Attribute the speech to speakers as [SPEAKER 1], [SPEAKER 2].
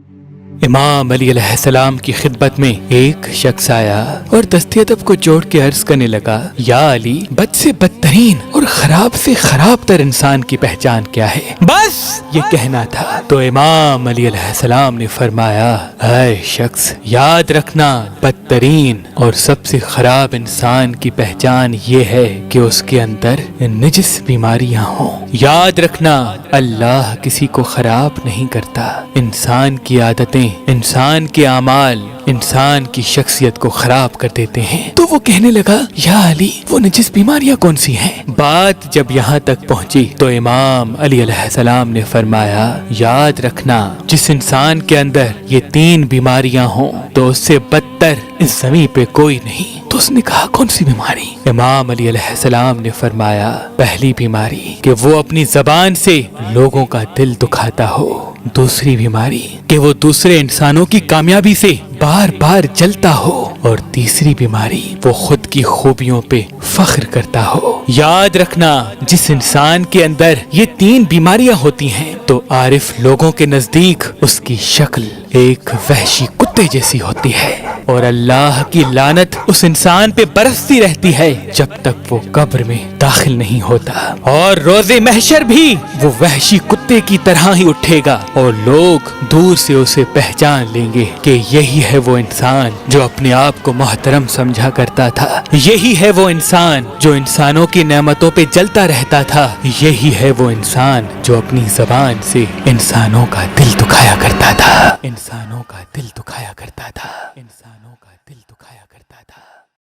[SPEAKER 1] امام علی علیہ السلام کی خدمت میں ایک شخص آیا اور دست ادب کو جوڑ کے عرض کرنے لگا، یا علی، بد سے بدترین اور خراب سے خراب تر انسان کی پہچان کیا ہے؟ بس یہ کہنا تھا تو امام علی علیہ السلام نے فرمایا، اے شخص، یاد رکھنا بدترین اور سب سے خراب انسان کی پہچان یہ ہے کہ اس کے اندر نجس بیماریاں ہوں۔ یاد رکھنا اللہ کسی کو خراب نہیں کرتا، انسان کی عادتیں، انسان کے اعمال انسان کی شخصیت کو خراب کر دیتے ہیں۔ تو وہ کہنے لگا، یا علی، وہ نجس بیماریاں کون سی ہیں؟ بات جب یہاں تک پہنچی تو امام علی علیہ السلام نے فرمایا، یاد رکھنا جس انسان کے اندر یہ 3 بیماریاں ہوں تو اس سے بدتر اس زمین پہ کوئی نہیں۔ تو اس نے کہا، کون سی بیماری؟ امام علی علیہ السلام نے فرمایا، پہلی بیماری کہ وہ اپنی زبان سے لوگوں کا دل دکھاتا ہو، دوسری بیماری کہ وہ دوسرے انسانوں کی کامیابی سے بار بار جلتا ہو، اور تیسری بیماری وہ خود کی خوبیوں پہ فخر کرتا ہو۔ یاد رکھنا جس انسان کے اندر یہ 3 بیماریاں ہوتی ہیں تو عارف لوگوں کے نزدیک اس کی شکل ایک وحشی کتے جیسی ہوتی ہے، اور اللہ کی لعنت اس انسان پہ برستی رہتی ہے جب تک وہ قبر میں داخل نہیں ہوتا، اور روز محشر بھی وہ وحشی کتے کی طرح ہی اٹھے گا، اور لوگ دور سے اسے پہچان لیں گے کہ یہی ہے وہ انسان جو اپنے آپ کو محترم سمجھا کرتا تھا، یہی ہے وہ انسان جو انسانوں کی نعمتوں پہ جلتا رہتا تھا، یہی ہے وہ انسان جو اپنی زبان سے انسانوں کا دل دکھایا کرتا تھا، انسانوں کا دل دکھایا کرتا تھا، انسان